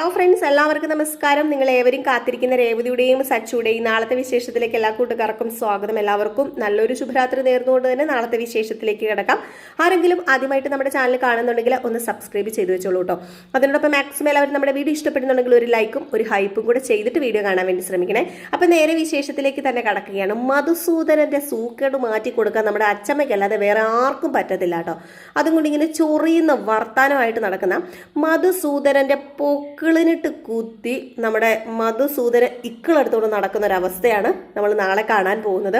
Hello friends, എല്ലാവർക്കും നമസ്കാരം. നിങ്ങൾ ഏവരും കാത്തിരിക്കുന്ന രേവതിയുടെയും സച്ചുടെയും നാളത്തെ വിശേഷത്തിലേക്ക് എല്ലാ കൂട്ടുകാർക്കും സ്വാഗതം. എല്ലാവർക്കും നല്ലൊരു ശുഭരാത്രി നേർന്നുകൊണ്ട് തന്നെ നാളത്തെ വിശേഷത്തിലേക്ക് കിടക്കാം. ആരെങ്കിലും ആദ്യമായിട്ട് നമ്മുടെ ചാനൽ കാണുന്നുണ്ടെങ്കിൽ ഒന്ന് സബ്സ്ക്രൈബ് ചെയ്ത് വെച്ചോളൂ കേട്ടോ. അതിനോടൊപ്പം മാക്സിമം എല്ലാവരും നമ്മുടെ വീഡിയോ ഇഷ്ടപ്പെടുന്നുണ്ടെങ്കിൽ ഒരു ലൈക്കും ഒരു ഹൈപ്പും കൂടെ ചെയ്തിട്ട് വീഡിയോ കാണാൻ വേണ്ടി ശ്രമിക്കണേ. അപ്പം നേരെ വിശേഷത്തിലേക്ക് തന്നെ കടക്കുകയാണ്. മധുസൂദനന്റെ സൂക്കേട് മാറ്റി കൊടുക്കാൻ നമ്മുടെ അച്ചമ്മയ്ക്കല്ലാതെ വേറെ ആർക്കും പറ്റത്തില്ല കേട്ടോ. അതും കൊണ്ട് ഇങ്ങനെ ചൊറിയുന്ന വർത്താനമായിട്ട് നടക്കുന്ന മധുസൂദനന്റെ പൊക്കിളിനിട്ട് കുത്തി നമ്മുടെ മധുസൂദന ഇക്കിളെടുത്തോണ്ട് നടക്കുന്ന ഒരവസ്ഥയാണ് നമ്മൾ നാളെ കാണാൻ പോകുന്നത്.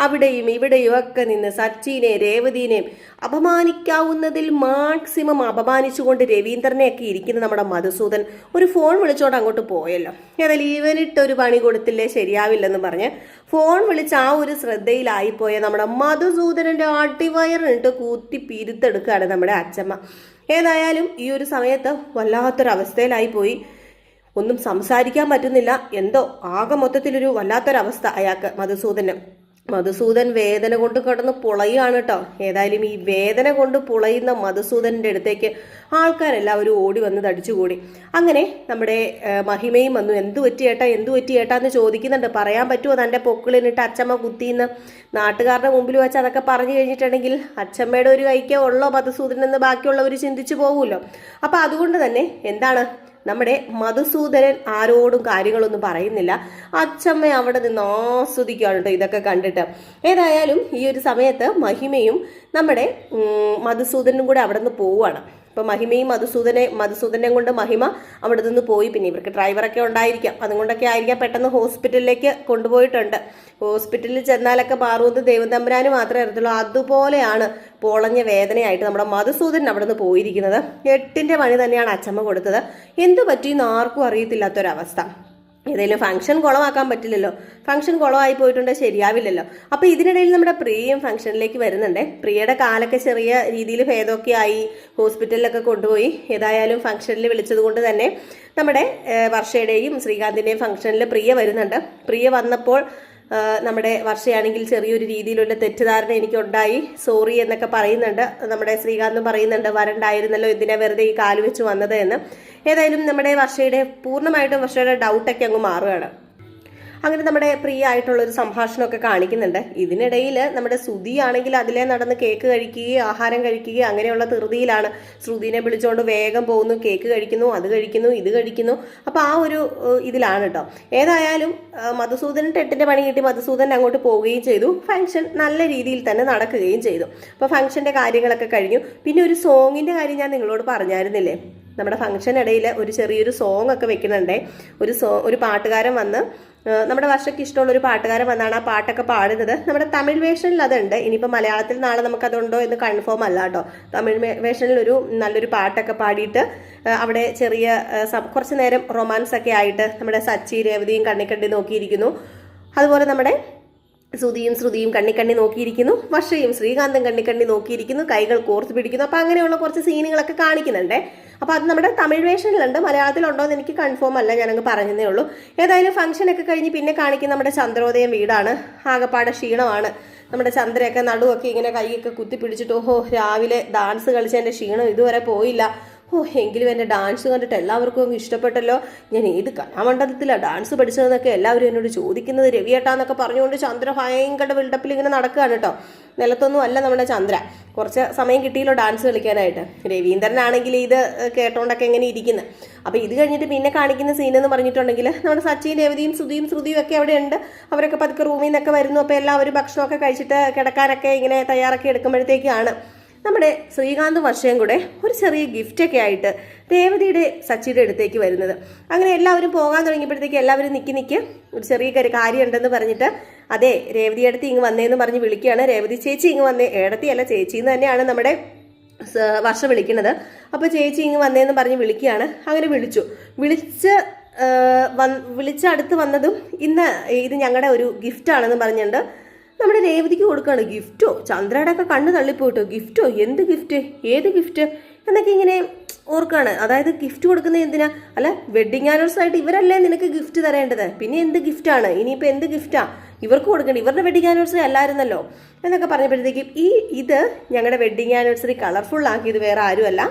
അവിടെയും ഇവിടെയും ഒക്കെ നിന്ന് സച്ചിനെയും രേവതിനെയും അപമാനിക്കാവുന്നതിൽ മാക്സിമം അപമാനിച്ചുകൊണ്ട് രവീന്ദ്രനെയൊക്കെ ഇരിക്കുന്ന നമ്മുടെ മധുസൂദൻ ഒരു ഫോൺ വിളിച്ചോണ്ട് അങ്ങോട്ട് പോയല്ലോ. ഏതായാലും ഇവനിട്ടൊരു പണി കൊടുത്തില്ലേ ശരിയാവില്ലെന്ന് പറഞ്ഞ് ഫോൺ വിളിച്ച് ആ ഒരു ശ്രദ്ധയിലായിപ്പോയ നമ്മുടെ മധുസൂദനന്റെ അടിവയറിനിട്ട് കൂത്തി പിരുത്തെടുക്കുകയാണ് നമ്മുടെ അച്ചമ്മ. ഏതായാലും ഈ ഒരു സമയത്ത് വല്ലാത്തൊരവസ്ഥയിലായി പോയി. ഒന്നും സംസാരിക്കാൻ പറ്റുന്നില്ല. എന്തോ ആകെ മൊത്തത്തിലൊരു വല്ലാത്തൊരവസ്ഥ അയാൾക്ക് മധുസൂദൻ വേദന കൊണ്ട് കിടന്ന് പുളയാണ് കേട്ടോ. ഏതായാലും ഈ വേദന കൊണ്ട് പുളയുന്ന മധുസൂദനന്റെ അടുത്തേക്ക് ആൾക്കാരെല്ലാവരും ഓടി വന്ന് തടിച്ചുകൂടി. അങ്ങനെ നമ്മുടെ മഹിമയും വന്നു. എന്തു പറ്റി ഏട്ടാ എന്ന് ചോദിക്കുന്നുണ്ട്. പറയാൻ പറ്റുമോ തൻ്റെ പൊക്കിളിനിട്ട് അച്ചമ്മ കുത്തിന്ന്? നാട്ടുകാരുടെ മുമ്പിൽ വെച്ച് അതൊക്കെ പറഞ്ഞു കഴിഞ്ഞിട്ടുണ്ടെങ്കിൽ അച്ചമ്മയുടെ ഒരു കൈക്കേ ഉള്ളോ മധുസൂദൻ എന്ന് ബാക്കിയുള്ളവർ ചിന്തിച്ചു പോകുമല്ലോ. അപ്പൊ അതുകൊണ്ട് തന്നെ എന്താണ്, നമ്മുടെ മധുസൂദനൻ ആരോടും കാര്യങ്ങളൊന്നും പറയുന്നില്ല. അച്ചമ്മ അവിടെ നിന്ന് ആസ്വദിക്കുകയാണ് കേട്ടോ ഇതൊക്കെ കണ്ടിട്ട്. ഏതായാലും ഈ ഒരു സമയത്ത് മഹിമയും നമ്മുടെ മധുസൂദനും കൂടെ അവിടെ നിന്ന് പോവുകയാണ്. അപ്പൊ മഹിമയും മധുസൂദനെ കൊണ്ട് മഹിമ അവിടെ നിന്ന് പോയി. പിന്നെ ഇവർക്ക് ഡ്രൈവറൊക്കെ ഉണ്ടായിരിക്കാം, അതുകൊണ്ടൊക്കെ ആയിരിക്കാം പെട്ടെന്ന് ഹോസ്പിറ്റലിലേക്ക് കൊണ്ടുപോയിട്ടുണ്ട്. ഹോസ്പിറ്റലിൽ ചെന്നാലൊക്കെ മാറുമെന്ന് ദൈവം തമ്പുരാന് മാത്രമേ അറിയത്തുള്ളൂ. അതുപോലെയാണ് പൊളഞ്ഞ വേദനയായിട്ട് നമ്മുടെ മധുസൂദൻ അവിടെ നിന്ന് പോയിരിക്കുന്നത്. 8ന്റെ പണി തന്നെയാണ് അച്ചമ്മ കൊടുത്തത്. എന്തു പറ്റിയെന്ന് ആർക്കും അറിയത്തില്ലാത്തൊരവസ്ഥ. ഏതെങ്കിലും ഫംഗ്ഷൻ കുളമാക്കാൻ പറ്റില്ലല്ലോ. ഫംഗ്ഷൻ കുളമായി പോയിട്ടുണ്ടെങ്കിൽ ശരിയാവില്ലല്ലോ. അപ്പൊ ഇതിനിടയിൽ നമ്മുടെ പ്രിയയും ഫംഗ്ഷനിലേക്ക് വരുന്നുണ്ട്. പ്രിയയുടെ കാലൊക്കെ ചെറിയ രീതിയിൽ ഭേദമൊക്കെ ആയി, ഹോസ്പിറ്റലിലൊക്കെ കൊണ്ടുപോയി. ഏതായാലും ഫംഗ്ഷനിൽ വിളിച്ചത് കൊണ്ട് തന്നെ നമ്മുടെ വർഷയുടെയും ശ്രീകാന്തിന്റെയും ഫംഗ്ഷനിൽ പ്രിയ വരുന്നുണ്ട്. പ്രിയ വന്നപ്പോൾ നമ്മുടെ വർഷയാണെങ്കിൽ ചെറിയൊരു രീതിയിലുള്ള തെറ്റിദ്ധാരണ എനിക്കുണ്ടായി, സോറി എന്നൊക്കെ പറയുന്നുണ്ട്. നമ്മുടെ ശ്രീകാന്തും പറയുന്നുണ്ട് വരണ്ടായിരുന്നല്ലോ, എന്തിനാ വെറുതെ ഈ കാല് വെച്ച് വന്നത് എന്ന്. ഏതായാലും നമ്മുടെ പൂർണ്ണമായിട്ടും വർഷയുടെ ഡൗട്ടൊക്കെ അങ്ങ് മാറുകയാണ്. അങ്ങനെ നമ്മുടെ പ്രിയ ആയിട്ടുള്ളൊരു സംഭാഷണമൊക്കെ കാണിക്കുന്നുണ്ട്. ഇതിനിടയിൽ നമ്മുടെ ശ്രുതി ആണെങ്കിൽ അതിലേ നടന്ന് കേക്ക് കഴിക്കുകയും ആഹാരം കഴിക്കുകയും അങ്ങനെയുള്ള ധൃതിയിലാണ്. ശ്രുതിനെ വിളിച്ചുകൊണ്ട് വേഗം പോകുന്നു, കേക്ക് കഴിക്കുന്നു, അത് കഴിക്കുന്നു, ഇത് കഴിക്കുന്നു. അപ്പൊ ആ ഒരു ഇതിലാണ് കേട്ടോ. ഏതായാലും മധുസൂദനൻ 8ന്റെ പണി കിട്ടി. മധുസൂദൻ അങ്ങോട്ട് പോവുകയും ചെയ്തു. ഫംഗ്ഷൻ നല്ല രീതിയിൽ തന്നെ നടക്കുകയും ചെയ്തു. അപ്പൊ ഫംഗ്ഷന്റെ കാര്യങ്ങളൊക്കെ കഴിഞ്ഞു. പിന്നെ ഒരു സോങ്ങിന്റെ കാര്യം ഞാൻ നിങ്ങളോട് പറഞ്ഞായിരുന്നില്ലേ. നമ്മുടെ ഫംഗ്ഷൻ ഇടയിൽ ഒരു ചെറിയൊരു സോങ് ഒക്കെ വെക്കുന്നുണ്ടേ. ഒരു പാട്ടുകാരൻ വന്ന്, നമ്മുടെ വർഷയ്ക്ക് ഇഷ്ടമുള്ള ഒരു പാട്ടുകാരൻ വന്നാണ് ആ പാട്ടൊക്കെ പാടുന്നത്. നമ്മുടെ തമിഴ് വേർഷനിൽ അതുണ്ട്. ഇനിയിപ്പോൾ മലയാളത്തിൽ നാളെ നമുക്കതുണ്ടോ എന്ന് കൺഫേം അല്ല കേട്ടോ. തമിഴ് വേർഷനിൽ നല്ലൊരു പാട്ടൊക്കെ പാടിയിട്ട് അവിടെ കുറച്ച് നേരം റൊമാൻസ് ഒക്കെ ആയിട്ട് നമ്മുടെ സച്ചി രേവതിയും കണ്ണിക്കണ്ടി നോക്കിയിരിക്കുന്നു. അതുപോലെ നമ്മുടെ ശ്രുതിയും കണ്ണിക്കണ്ണി നോക്കിയിരിക്കുന്നു. വർഷയും ശ്രീകാന്തും കണ്ണിക്കണ്ണി നോക്കിയിരിക്കുന്നു. കൈകൾ കോർത്ത് പിടിക്കുന്നു. അപ്പൊ അങ്ങനെയുള്ള കുറച്ച് സീനുകളൊക്കെ കാണിക്കുന്നുണ്ട്. അപ്പൊ അത് നമ്മുടെ തമിഴ് വേർഷനിലുണ്ട്. മലയാളത്തിലുണ്ടോ എന്ന് എനിക്ക് കൺഫേം അല്ല, ഞാനങ്ങ് പറഞ്ഞതേ ഉള്ളൂ. ഏതായാലും ഫംഗ്ഷനൊക്കെ കഴിഞ്ഞ് പിന്നെ കാണിക്കുന്ന നമ്മുടെ ചന്ദ്രോദയം വീടാണ്. ആകപ്പാടെ ക്ഷീണമാണ്. നമ്മുടെ ചന്ദ്രയൊക്കെ നടുവൊക്കെ ഇങ്ങനെ കൈയൊക്കെ കുത്തി പിടിച്ചിട്ട്, ഓഹോ രാവിലെ ഡാൻസ് കളിച്ചതിന്റെ ക്ഷീണം ഇതുവരെ പോയില്ല. എങ്കിലും എൻ്റെ ഡാൻസ് കണ്ടിട്ട് എല്ലാവർക്കും അങ്ങ് ഇഷ്ടപ്പെട്ടല്ലോ. ഞാൻ ഏത് കലാമണ്ഡലത്തിലാണ് ഡാൻസ് പഠിച്ചതെന്നൊക്കെ എല്ലാവരും എന്നോട് ചോദിക്കുന്നത്. രവിയേട്ടാന്നൊക്കെ പറഞ്ഞുകൊണ്ട് ചന്ദ്ര ഭയങ്കര ബിൽഡപ്പിൽ ഇങ്ങനെ നടക്കുകയാണ് കേട്ടോ. നിലത്തൊന്നും അല്ല നമ്മുടെ ചന്ദ്ര. കുറച്ച് സമയം കിട്ടിയല്ലോ ഡാൻസ് കളിക്കാനായിട്ട്. രവീന്ദ്രനാണെങ്കിൽ ഇത് കേട്ടോണ്ടൊക്കെ എങ്ങനെ ഇരിക്കുന്നത്. അപ്പൊ ഇത് കഴിഞ്ഞിട്ട് പിന്നെ കാണിക്കുന്ന സീൻ എന്ന് പറഞ്ഞിട്ടുണ്ടെങ്കിൽ നമ്മുടെ സച്ചിൻ രേവതിയും ശ്രുതിയും ഒക്കെ അവിടെ ഉണ്ട്. അവരൊക്കെ പതുക്കെ റൂമിൽ നിന്നൊക്കെ വരുന്നു. അപ്പൊ എല്ലാവരും ഭക്ഷണമൊക്കെ കഴിച്ചിട്ട് കിടക്കാനൊക്കെ ഇങ്ങനെ തയ്യാറാക്കി എടുക്കുമ്പോഴത്തേക്കാണ് നമ്മുടെ ശ്രീകാന്ത് വർഷയും കൂടെ ഒരു ചെറിയ ഗിഫ്റ്റൊക്കെ ആയിട്ട് രേവതിയുടെ സച്ചിയുടെ അടുത്തേക്ക് വരുന്നത്. അങ്ങനെ എല്ലാവരും പോകാൻ തുടങ്ങിയപ്പോഴത്തേക്ക് എല്ലാവരും നിൽക്കി ഒരു ചെറിയ കാര്യം ഉണ്ടെന്ന് പറഞ്ഞിട്ട്, അതെ രേവതി അടുത്ത് ഇങ്ങ് വന്നേന്ന് പറഞ്ഞ് വിളിക്കുകയാണ്. രേവതി ചേച്ചി ഇങ്ങ് വന്നേ. ഏടത്തിയല്ല, ചേച്ചി എന്ന് തന്നെയാണ് നമ്മുടെ വർഷ വിളിക്കുന്നത്. അപ്പൊ ചേച്ചി ഇങ്ങ് വന്നേന്ന് പറഞ്ഞ് വിളിക്കുകയാണ്. അങ്ങനെ വിളിച്ച് അടുത്ത് വന്നതും ഇത് ഞങ്ങളുടെ ഒരു ഗിഫ്റ്റാണെന്ന് പറഞ്ഞിട്ടുണ്ട് നമ്മുടെ രേവതിക്ക് കൊടുക്കുകയാണ്. ഗിഫ്റ്റോ? ചന്ദ്രയുടെ ഒക്കെ കണ്ണ് തള്ളിപ്പോയിട്ടോ. ഗിഫ്റ്റോ? എന്ത് ഗിഫ്റ്റ്? ഏത് ഗിഫ്റ്റ് എന്നൊക്കെ ഇങ്ങനെ ഓർക്കാണ്. അതായത് ഗിഫ്റ്റ് കൊടുക്കുന്നത് എന്തിനാ? അല്ല, വെഡിങ് ആനിവേഴ്സറി ആയിട്ട് ഇവരല്ലേ നിനക്ക് ഗിഫ്റ്റ് തരേണ്ടത്, പിന്നെ എന്ത് ഗിഫ്റ്റാണ്? ഇനിയിപ്പോൾ എന്ത് ഗിഫ്റ്റാ ഇവർക്ക് കൊടുക്കേണ്ടത്? ഇവരുടെ വെഡിങ് ആനിവേഴ്സറി അല്ലായിരുന്നല്ലോ എന്നൊക്കെ പറഞ്ഞപ്പോഴത്തേക്കും ഇത് ഞങ്ങളുടെ വെഡിങ് ആനിവേഴ്സറി കളർഫുൾ ആക്കിയത് വേറെ ആരുമല്ല,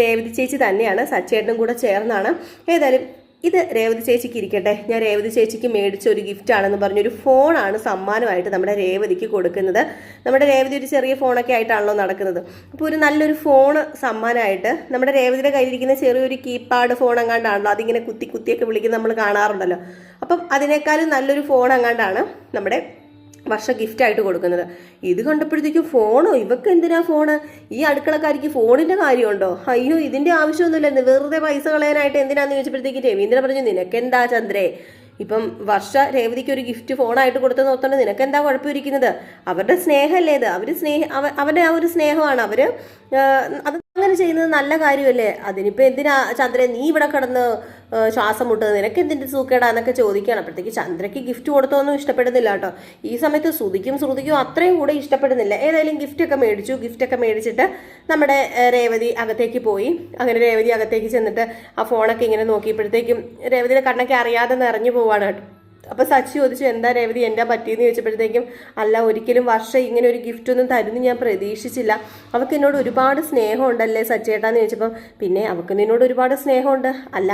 രേവതി ചേച്ചി തന്നെയാണ്, സച്ചേട്ടനും കൂടെ ചേർന്നാണ്. ഏതായാലും ഇത് രേവതി ചേച്ചിക്ക് ഇരിക്കട്ടെ. ഞാൻ രേവതി ചേച്ചിക്ക് മേടിച്ച ഒരു ഗിഫ്റ്റ് ആണെന്ന് പറഞ്ഞൊരു ഫോണാണ് സമ്മാനമായിട്ട് നമ്മുടെ രേവതിക്ക് കൊടുക്കുന്നത്. നമ്മുടെ രേവതി ഒരു ചെറിയ ഫോണൊക്കെ ആയിട്ടാണല്ലോ നടക്കുന്നത്. അപ്പോൾ ഒരു നല്ലൊരു ഫോണ് സമ്മാനമായിട്ട് നമ്മുടെ രേവതിയുടെ കയ്യിലിരിക്കുന്ന ചെറിയൊരു കീപാഡ് ഫോൺ എങ്ങാണ്ടാണല്ലോ, അതിങ്ങനെ കുത്തി കുത്തിയൊക്കെ വിളിക്കുന്ന നമ്മൾ കാണാറുണ്ടല്ലോ. അപ്പം അതിനേക്കാളും നല്ലൊരു ഫോൺ എങ്ങാണ്ടാണ് നമ്മുടെ വർഷ ഗിഫ്റ്റായിട്ട് കൊടുക്കുന്നത്. ഇത് കണ്ടപ്പോഴത്തേക്കും ഫോണോ, ഇവക്ക് എന്തിനാ ഫോണ്, ഈ അടുക്കളക്കാരിക്ക് ഫോണിന്റെ കാര്യമുണ്ടോ, അയ്യോ ഇതിന്റെ ആവശ്യമൊന്നുമില്ലെന്ന്, വെറുതെ പൈസ കളയാനായിട്ട് എന്തിനാന്ന് ചോദിച്ചപ്പോഴത്തേക്ക് രവീന്ദ്രൻ പറഞ്ഞു, നിനക്കെന്താ ചന്ദ്രേ, ഇപ്പം വർഷ രേവതിക്ക് ഒരു ഗിഫ്റ്റ് ഫോണായിട്ട് കൊടുത്തെന്ന് ഓർത്തോണ്ട് നിനക്കെന്താ കുഴപ്പമിരിക്കുന്നത്, അവരുടെ സ്നേഹമല്ലേ ഇത്, അവരുടെ ആ ഒരു സ്നേഹമാണ്, അത് അങ്ങനെ ചെയ്യുന്നത് നല്ല കാര്യമല്ലേ, അതിനിപ്പോൾ എന്തിനാ ചന്ദ്ര നീ ഇവിടെ കിടന്ന് ശ്വാസം മുട്ടുന്നത്, നിനക്ക് എന്തിൻ്റെ സൂക്കേടാന്നൊക്കെ ചോദിക്കുകയാണ്. അപ്പോഴത്തേക്ക് ചന്ദ്രയ്ക്ക് ഗിഫ്റ്റ് കൊടുത്തൊന്നും ഇഷ്ടപ്പെടുന്നില്ല കേട്ടോ. ഈ സമയത്ത് ശ്രുതിക്കും അത്രയും കൂടെ ഇഷ്ടപ്പെടുന്നില്ല. ഏതായാലും ഗിഫ്റ്റൊക്കെ മേടിച്ചിട്ട് നമ്മുടെ രേവതി അകത്തേക്ക് പോയി. അങ്ങനെ രേവതി അകത്തേക്ക് ചെന്നിട്ട് ആ ഫോണൊക്കെ ഇങ്ങനെ നോക്കിയപ്പോഴത്തേക്കും രേവതിയുടെ കണ്ണൊക്കെ അറിയാതെ നിറഞ്ഞു പോവാണ് കേട്ടോ. അപ്പോൾ സച്ചി ചോദിച്ചു, എന്താ രേവതി എന്താ പറ്റിയെന്ന് ചോദിച്ചപ്പോഴത്തേക്കും, അല്ല ഒരിക്കലും വർഷ ഇങ്ങനെ ഒരു ഗിഫ്റ്റ് ഒന്നും തരുന്നു ഞാൻ പ്രതീക്ഷിച്ചില്ല, അവൾക്ക് എന്നോട് ഒരുപാട് സ്നേഹമുണ്ടല്ലേ സച്ചേട്ടാന്ന് ചോദിച്ചപ്പം, പിന്നെ അവൾക്ക് നിന്നോട് ഒരുപാട് സ്നേഹമുണ്ട്, അല്ല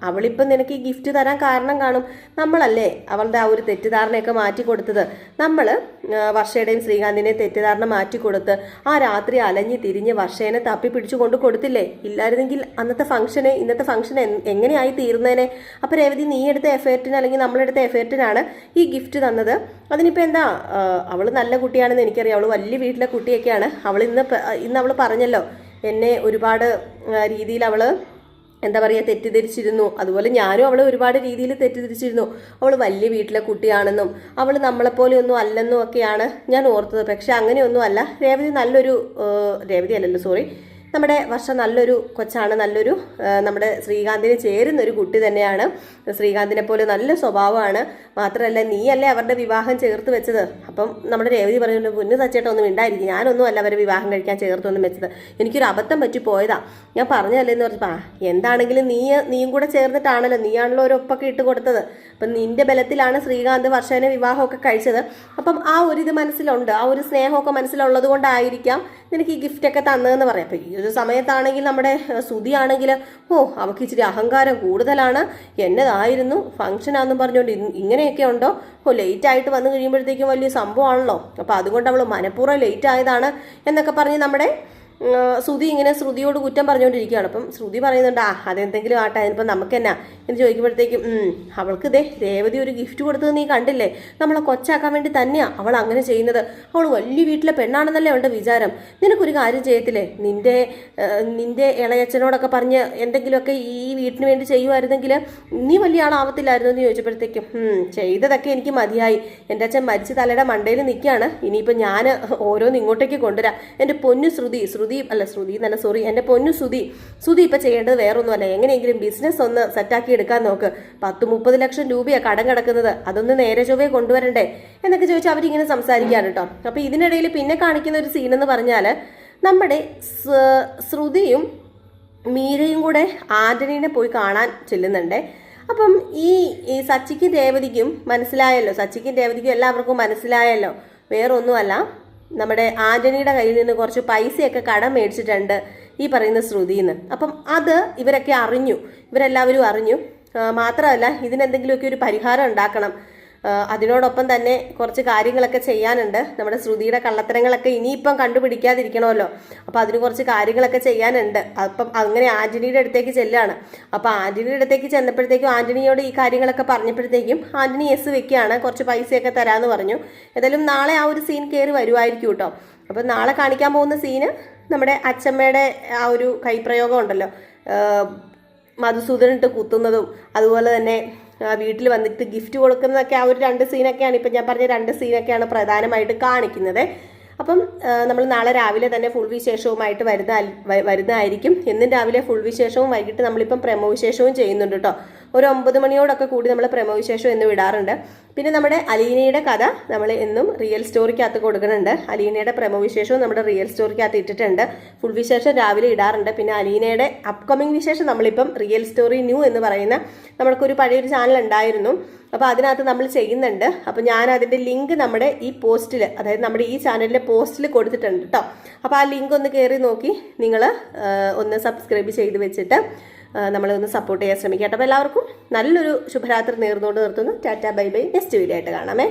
അവളിപ്പം നിനക്ക് ഈ ഗിഫ്റ്റ് തരാൻ കാരണം കാണും, നമ്മളല്ലേ അവളുടെ ആ ഒരു തെറ്റിദ്ധാരണയൊക്കെ മാറ്റി കൊടുത്തത്, നമ്മൾ വർഷയുടെയും ശ്രീകാന്തിനെയും തെറ്റിദ്ധാരണ മാറ്റി കൊടുത്ത് ആ രാത്രി അലഞ്ഞ് തിരിഞ്ഞ് വർഷേനെ തപ്പി പിടിച്ചു കൊണ്ട് കൊടുത്തില്ലേ, ഇല്ലായിരുന്നെങ്കിൽ ഇന്നത്തെ ഫംഗ്ഷൻ എങ്ങനെയായി തീർന്നേനെ. അപ്പോൾ രേവതി നീ എടുത്ത എഫേർട്ടിന് അല്ലെങ്കിൽ നമ്മളെടുത്ത എഫേർട്ടിനാണ് ഈ ഗിഫ്റ്റ് തന്നത്, അതിനിപ്പോൾ എന്താ, അവൾ നല്ല കുട്ടിയാണെന്ന് എനിക്കറിയാം, അവൾ വലിയ വീട്ടിലെ കുട്ടിയൊക്കെയാണ്, ഇന്ന് അവൾ പറഞ്ഞല്ലോ എന്നെ ഒരുപാട് രീതിയിൽ അവൾ എന്താ പറയുക തെറ്റിദ്ധരിച്ചിരുന്നു, അതുപോലെ ഞാനും അവളെ ഒരുപാട് രീതിയിൽ തെറ്റിദ്ധരിച്ചിരുന്നു, അവൾ വലിയ വീട്ടിലെ കുട്ടിയാണെന്നും അവൾ നമ്മളെപ്പോലെ ഒന്നും അല്ലെന്നും ഒക്കെയാണ് ഞാൻ ഓർത്തത്. പക്ഷെ അങ്ങനെയൊന്നും അല്ല, നമ്മുടെ വർഷ നല്ലൊരു കൊച്ചാണ്, നമ്മുടെ ശ്രീകാന്തിന് ചേരുന്നൊരു കുട്ടി തന്നെയാണ്, ശ്രീകാന്തിനെ പോലെ നല്ല സ്വഭാവമാണ്, മാത്രമല്ല നീയല്ലേ അവരുടെ വിവാഹം ചേർത്ത് വെച്ചത്. അപ്പം നമ്മുടെ രേവതി പറയുന്നു, പൊന്നു സച്ചേട്ട ഒന്നും ഉണ്ടായിരിക്കും, ഞാനൊന്നും അല്ല അവരെ വിവാഹം കഴിക്കാൻ ചേർത്തൊന്നും വെച്ചത്, എനിക്കൊരു അബദ്ധം പറ്റി പോയതാ, ഞാൻ പറഞ്ഞതല്ലേ എന്ന് പറഞ്ഞപ്പോൾ, എന്താണെങ്കിലും നീയും കൂടെ ചേർന്നിട്ടാണല്ലോ, നീയാണല്ലോ ഒരു ഒപ്പൊക്കെ ഇട്ട് കൊടുത്തത്, അപ്പം നിന്റെ ബലത്തിലാണ് ശ്രീകാന്ത് വർഷേനെ വിവാഹമൊക്കെ കഴിച്ചത്, അപ്പം ആ ഒരു ഇത് മനസ്സിലുണ്ട്, ആ ഒരു സ്നേഹമൊക്കെ മനസ്സിലുള്ളത് കൊണ്ടായിരിക്കാം നിനക്ക് ഈ ഗിഫ്റ്റൊക്കെ തന്നതെന്ന് പറയാം. അപ്പം ഈ ഒരു സമയത്താണെങ്കിൽ നമ്മുടെ ശ്രുതിയാണെങ്കിൽ അവൾക്ക് ഇച്ചിരി അഹങ്കാരം കൂടുതലാണ്, എന്നതായിരുന്നു ഫംഗ്ഷനാണെന്നും പറഞ്ഞുകൊണ്ട് ഇങ്ങനെയൊക്കെ ഉണ്ടോ, ലേറ്റ് ആയിട്ട് വന്നു കഴിയുമ്പോഴത്തേക്കും വലിയ സംഭവമാണല്ലോ, അപ്പം അതുകൊണ്ട് അവൾ മനഃപൂർവ്വം ലേറ്റ് ആയതാണ് എന്നൊക്കെ പറഞ്ഞ് നമ്മുടെ ശ്രുതിയോട് കുറ്റം പറഞ്ഞുകൊണ്ടിരിക്കുകയാണ്. അപ്പം ശ്രുതി പറയുന്നുണ്ട്, അതെന്തെങ്കിലും ആട്ടെ, അതിനിപ്പം നമുക്ക് എന്നാ എന്ന് ചോദിക്കുമ്പോഴത്തേക്കും, അവൾക്ക് രേവതി ഒരു ഗിഫ്റ്റ് കൊടുത്തത് നീ കണ്ടില്ലേ, നമ്മളെ കൊച്ചാക്കാൻ വേണ്ടി തന്നെയാണ് അവൾ അങ്ങനെ ചെയ്യുന്നത്, അവൾ വലിയ വീട്ടിലെ പെണ്ണാണെന്നല്ലേ അവളുടെ വിചാരം, നിനക്കൊരു കാര്യം ചെയ്യത്തില്ലേ, നിന്റെ ഇളയച്ചനോടൊക്കെ പറഞ്ഞ് എന്തെങ്കിലുമൊക്കെ ഈ വീട്ടിന് വേണ്ടി ചെയ്യുമായിരുന്നെങ്കിൽ നീ വലിയ ആളാവത്തില്ലായിരുന്നു എന്ന് ചോദിച്ചപ്പോഴത്തേക്കും, ചെയ്തതൊക്കെ എനിക്ക് മതിയായി, എൻ്റെ അച്ഛൻ മരിച്ച തലയുടെ മണ്ടയിൽ നിൽക്കുകയാണ്, ഇനിയിപ്പോൾ ഞാൻ ഓരോന്ന് ഇങ്ങോട്ടേക്ക് കൊണ്ടുവരാം, എൻ്റെ പൊന്നു എൻ്റെ പൊന്നു സുധി ഇപ്പം ചെയ്യേണ്ടത് വേറൊന്നുമല്ല, എങ്ങനെയെങ്കിലും ബിസിനസ് ഒന്ന് സെറ്റാക്കി എടുക്കാൻ നോക്ക്, 10-30 ലക്ഷം രൂപയാണ് കടം കിടക്കുന്നത്, അതൊന്ന് നേരെ ചൊവ്വേ കൊണ്ടുവരണ്ടേ എന്നൊക്കെ ചോദിച്ചാൽ അവരിങ്ങനെ സംസാരിക്കുകയാണ് കേട്ടോ. അപ്പോൾ ഇതിനിടയിൽ പിന്നെ കാണിക്കുന്ന ഒരു സീനെന്ന് പറഞ്ഞാൽ, നമ്മുടെ ശ്രുതിയും മീരയും കൂടെ ആന്റണീനെ പോയി കാണാൻ ചെല്ലുന്നുണ്ട്. അപ്പം ഈ സച്ചിക്കും രേവതിക്കും എല്ലാവർക്കും മനസ്സിലായല്ലോ, വേറൊന്നുമല്ല, നമ്മുടെ ആന്റണിയുടെ കയ്യിൽ നിന്ന് കുറച്ച് പൈസയൊക്കെ കടം മേടിച്ചിട്ടുണ്ട് ഈ പറയുന്ന ശ്രുതിന്ന്. അപ്പം അത് ഇവരെല്ലാവരും അറിഞ്ഞു. മാത്രമല്ല ഇതിനെന്തെങ്കിലുമൊക്കെ ഒരു പരിഹാരം ഉണ്ടാക്കണം, അതിനോടൊപ്പം തന്നെ കുറച്ച് കാര്യങ്ങളൊക്കെ ചെയ്യാനുണ്ട്, നമ്മുടെ ശ്രുതിയുടെ കള്ളത്തരങ്ങളൊക്കെ ഇനിയിപ്പം കണ്ടുപിടിക്കാതിരിക്കണമല്ലോ, അപ്പം അതിന് കുറച്ച് കാര്യങ്ങളൊക്കെ ചെയ്യാനുണ്ട്. അപ്പം അങ്ങനെ ആന്റണിയുടെ അടുത്തേക്ക് ചെല്ലുകയാണ്. അപ്പം ആന്റണിയുടെ അടുത്തേക്ക് ചെന്നപ്പോഴത്തേക്കും ആന്റണിയോട് ഈ കാര്യങ്ങളൊക്കെ പറഞ്ഞപ്പോഴത്തേക്കും ആന്റണി എസ് വെക്കുകയാണ്, കുറച്ച് പൈസയൊക്കെ തരാമെന്ന് പറഞ്ഞു. ഏതായാലും നാളെ ആ ഒരു സീൻ കയറി വരുമായിരിക്കും കേട്ടോ. അപ്പം നാളെ കാണിക്കാൻ പോകുന്ന സീന് നമ്മുടെ അച്ചമ്മയുടെ ആ ഒരു കൈപ്രയോഗം ഉണ്ടല്ലോ, മധുസൂദനിട്ട് കുത്തുന്നതും അതുപോലെ തന്നെ വീട്ടിൽ വന്നിട്ട് ഗിഫ്റ്റ് കൊടുക്കുന്നതൊക്കെ, ആ ഒരു 2 സീനൊക്കെയാണ് ഇപ്പം ഞാൻ പറഞ്ഞ 2 സീനൊക്കെയാണ് പ്രധാനമായിട്ട് കാണിക്കുന്നത്. അപ്പം നമ്മൾ നാളെ രാവിലെ തന്നെ ഫുൾ വിശേഷവുമായിട്ട് വരുന്നതായിരിക്കും. എന്നും രാവിലെ ഫുൾ വിശേഷവും വൈകിട്ട് നമ്മളിപ്പം പ്രമോ വിശേഷവും ചെയ്യുന്നുണ്ട് കേട്ടോ. ഒരു 9 മണിയോടൊക്കെ കൂടി നമ്മൾ പ്രമോവിശേഷം എന്ന് വിടാറുണ്ട്. പിന്നെ നമ്മുടെ അലീനയുടെ കഥ നമ്മൾ എന്നും റിയൽ സ്റ്റോറിക്കകത്ത് കൊടുക്കുന്നുണ്ട്. അലീനയുടെ പ്രമോവിശേഷവും നമ്മുടെ റിയൽ സ്റ്റോറിക്കകത്ത് ഇട്ടിട്ടുണ്ട്. ഫുൾ വിശേഷം രാവിലെ ഇടാറുണ്ട്. പിന്നെ അലീനയുടെ അപ്കമിങ് വിശേഷം നമ്മളിപ്പം റിയൽ സ്റ്റോറി ന്യൂ എന്ന് പറയുന്ന നമ്മൾക്കൊരു പഴയൊരു ചാനൽ ഉണ്ടായിരുന്നു, അപ്പോൾ അതിനകത്ത് നമ്മൾ ചെയ്യുന്നുണ്ട്. അപ്പോൾ ഞാൻ അതിൻ്റെ ലിങ്ക് നമ്മുടെ ഈ പോസ്റ്റിൽ, അതായത് നമ്മുടെ ഈ ചാനലിലെ പോസ്റ്റിൽ കൊടുത്തിട്ടുണ്ട് കേട്ടോ. അപ്പോൾ ആ ലിങ്ക് ഒന്ന് കയറി നോക്കി നിങ്ങൾ ഒന്ന് സബ്സ്ക്രൈബ് ചെയ്ത് വെച്ചിട്ട് നമ്മളെ ഒന്ന് സപ്പോർട്ട് ചെയ്യാൻ ശ്രമിക്കാം. അപ്പോൾ എല്ലാവർക്കും നല്ലൊരു ശുഭരാത്രി നേർന്നുകൊണ്ട് നിർത്തുന്നു. Tata bye bye. Next video ആയിട്ട് കാണാമേ.